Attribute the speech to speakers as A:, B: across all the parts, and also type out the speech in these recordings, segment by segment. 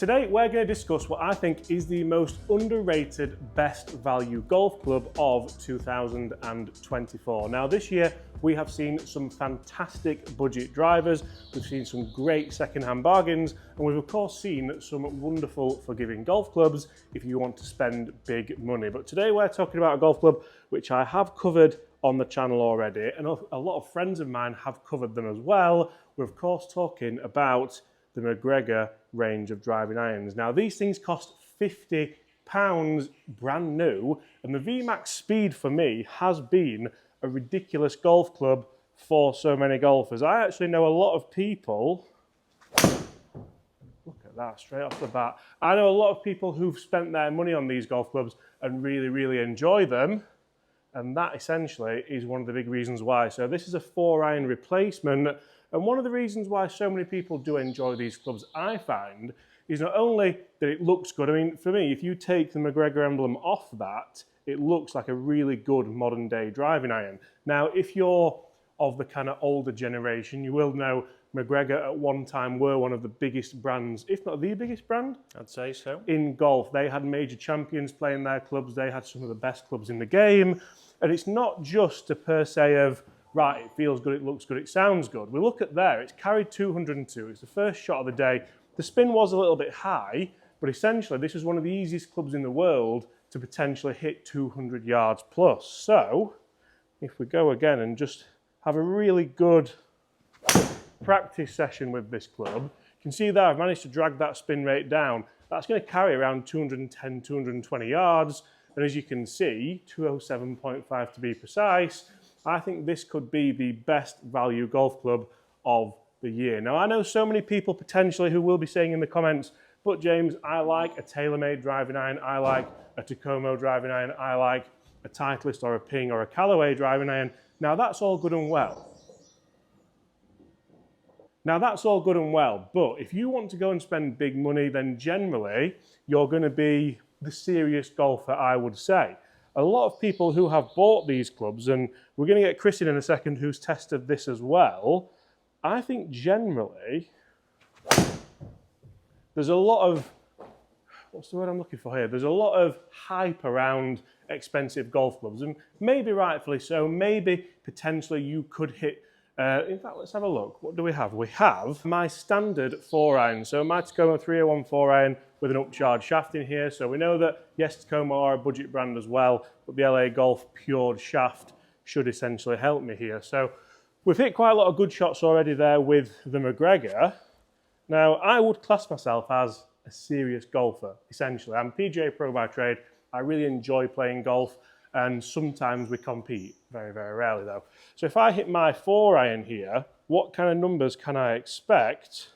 A: Today we're going to discuss what I think is the most underrated best value golf club of 2024. Now this year we have seen some fantastic budget drivers, we've seen some great second-hand bargains, and we've of course seen some wonderful forgiving golf clubs if you want to spend big money. But today we're talking about a golf club which I have covered on the channel already, and a lot of friends of mine have covered them as well. We're of course talking about the McGregor range of driving irons. Now these things cost £50 brand new, and the VMAX Speed for me has been a ridiculous golf club for so many golfers. I actually know a lot of people, look at that straight off the bat, I know a lot of people who've spent their money on these golf clubs and really enjoy them, and that essentially is one of the big reasons why. So this is a 4-iron replacement. And one of the reasons why so many people do enjoy these clubs, I find, is not only that it looks good. I mean, for me, if you take the McGregor emblem off that, it looks like a really good modern day driving iron. Now, if you're of the kind of older generation, you will know McGregor at one time were one of the biggest brands, if not the biggest brand.
B: I'd say so.
A: In golf. They had major champions playing their clubs. They had some of the best clubs in the game. And it's not just a per se of, right, it feels good, it looks good, it sounds good. We look at there, it's carried 202. It's the first shot of the day. The spin was a little bit high, but essentially this is one of the easiest clubs in the world to potentially hit 200 yards plus. So if we go again and just have a really good practice session with this club, you can see there I've managed to drag that spin rate down. That's going to carry around 210, 220 yards. And as you can see, 207.5 to be precise. I think this could be the best value golf club of the year. Now, I know so many people potentially who will be saying in the comments, but James, I like a TaylorMade driving iron, I like a Tacoma driving iron, I like a Titleist or a Ping or a Callaway driving iron. Now, that's all good and well. But if you want to go and spend big money, then generally you're going to be the serious golfer, I would say. A lot of people who have bought these clubs, and we're going to get Chris in a second who's tested this as well, I think generally there's a lot of, what's the word I'm looking for here? There's a lot of hype around expensive golf clubs, and maybe rightfully so, maybe potentially you could hit, in fact, let's have a look. What do we have? We have my standard 4-iron. So my Tacoma 301 4-iron with an upcharge shaft in here. So we know that, yes, Tacoma are a budget brand as well, but the LA Golf Pure shaft should essentially help me here. So we've hit quite a lot of good shots already there with the McGregor. Now, I would class myself as a serious golfer, essentially. I'm a PGA Pro by trade. I really enjoy playing golf, and sometimes we compete, very rarely though. So if I hit my 4-iron here, what kind of numbers can I expect?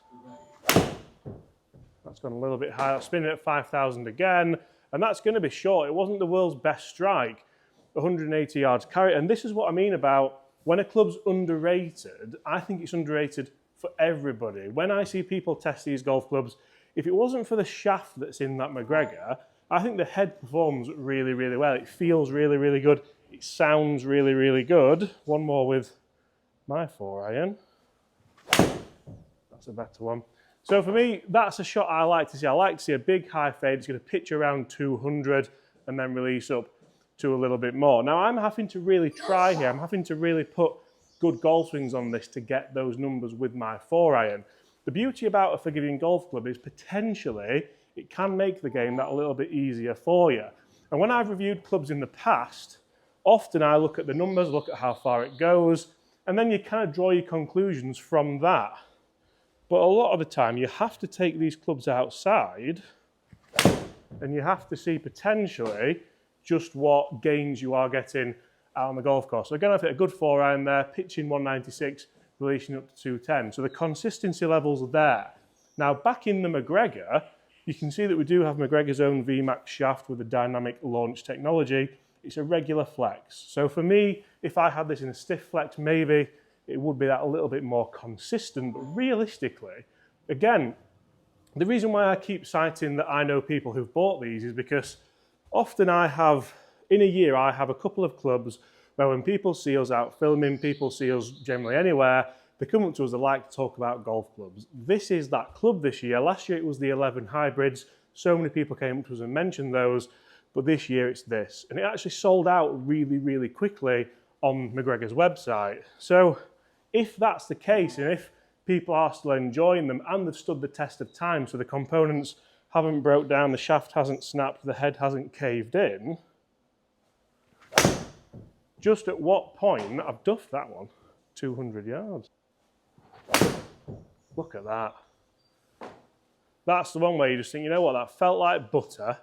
A: That's gone a little bit high. I'll spin it at 5,000 again, and that's going to be short. It wasn't the world's best strike, 180 yards carry. And this is what I mean about when a club's underrated. I think it's underrated for everybody. When I see people test these golf clubs, if it wasn't for the shaft that's in that McGregor, I think the head performs really well. It feels really good. It sounds really good. One more with my 4-iron. That's a better one. So for me, that's a shot I like to see. I like to see a big high fade. It's going to pitch around 200 and then release up to a little bit more. Now I'm having to really try here. I'm having to really put good golf swings on this to get those numbers with my 4-iron. The beauty about a forgiving golf club is potentially it can make the game that a little bit easier for you. And when I've reviewed clubs in the past, often I look at the numbers, look at how far it goes, and then you kind of draw your conclusions from that. But a lot of the time, you have to take these clubs outside and you have to see potentially just what gains you are getting out on the golf course. So again, I've hit a good 4-iron there, pitching 196, releasing up to 210. So the consistency level's there. Now, back in the McGregor, you can see that we do have McGregor's own VMAX shaft with the dynamic launch technology. It's a regular flex. So for me, if I had this in a stiff flex, maybe it would be that a little bit more consistent, but realistically, again, the reason why I keep citing that I know people who've bought these is because often in a year, I have a couple of clubs where when people see us out filming, people see us generally anywhere, They come up to us, they like to talk about golf clubs. This is that club this year. Last year it was the 11 hybrids. So many people came up to us and mentioned those, but this year it's this. And it actually sold out really, really quickly on McGregor's website. So if that's the case, and if people are still enjoying them and they've stood the test of time, so the components haven't broke down, the shaft hasn't snapped, the head hasn't caved in, just at what point, I've duffed that one, 200 yards. Look at that. That's the one where you just think, you know what, that felt like butter.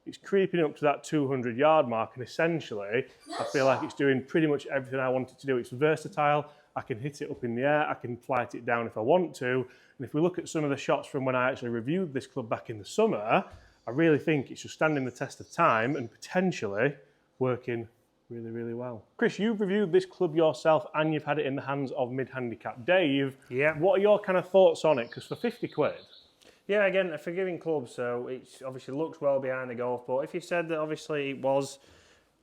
A: It's creeping up to that 200 yard mark, and essentially, I feel like it's doing pretty much everything I want it to do. It's versatile. I can hit it up in the air. I can flight it down if I want to. And if we look at some of the shots from when I actually reviewed this club back in the summer, I really think it's just standing the test of time and potentially working really, really well. Chris, you've reviewed this club yourself and you've had it in the hands of Mid-Handicap Dave.
B: Yeah.
A: What are your kind of thoughts on it? Because for 50 quid...
B: Yeah, again, a forgiving club, so it obviously looks well behind the golf ball. If you said that obviously it was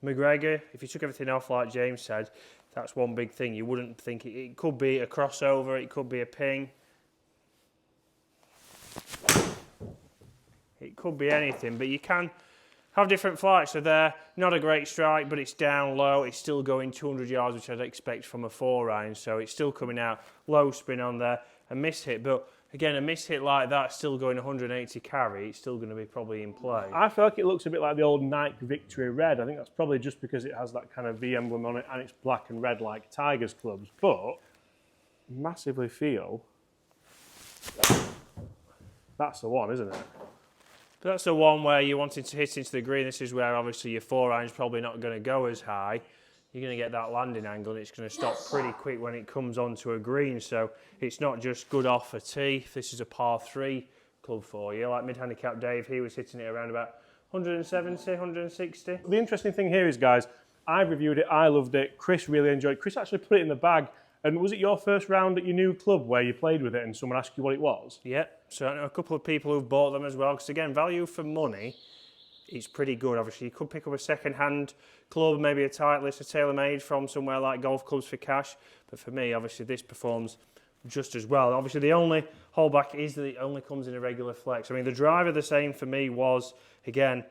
B: McGregor, if you took everything off like James said, that's one big thing. You wouldn't think it could be a crossover, it could be a ping. It could be anything, but you can have different flights. So they're not a great strike, but it's down low. It's still going 200 yards, which I'd expect from a 4-iron. So it's still coming out low spin on there, a miss hit. But again, a miss hit like that, still going 180 carry, it's still going to be probably in play.
A: I feel like it looks a bit like the old Nike Victory Red. I think that's probably just because it has that kind of V emblem on it and it's black and red like Tigers clubs. But massively feel that's the one, isn't it?
B: But that's the one where you're wanting to hit into the green. This is where obviously your 4-iron's probably not going to go as high. You're going to get that landing angle and it's going to stop pretty quick when it comes onto a green. So it's not just good off a tee. This is a par 3 club for you. Like Mid-Handicap Dave, he was hitting it around about 170, 160.
A: The interesting thing here is, guys, I reviewed it, I loved it, Chris really enjoyed it. Chris actually put it in the bag. And was it your first round at your new club where you played with it and someone asked you what it was?
B: Yeah, so I know a couple of people who've bought them as well. Because again, value for money, it's pretty good. Obviously, you could pick up a second-hand club, maybe a Titleist, a tailor-made from somewhere like Golf Clubs for cash. But for me, obviously, this performs just as well. Obviously, the only holdback is that it only comes in a regular flex. I mean, the driver, the same for me was, again,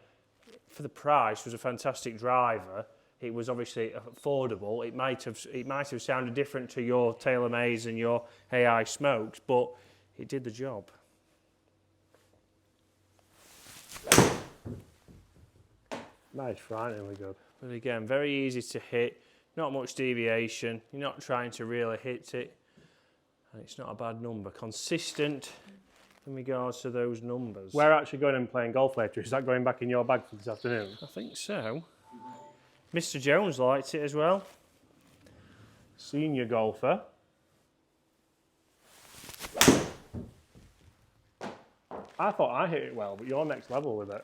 B: for the price, was a fantastic driver. It was obviously affordable. It might have sounded different to your TaylorMades and your AI Smokes, but it did the job.
A: Nice, frighteningly good.
B: But again, very easy to hit, not much deviation. You're not trying to really hit it, and it's not a bad number. Consistent in regards to those numbers.
A: We're actually going and playing golf later. Is that going back in your bag for this afternoon?
B: I think so. Mr. Jones liked it as well.
A: Senior golfer. I thought I hit it well, but you're next level with it.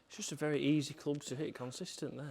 B: It's just a very easy club to hit consistent there.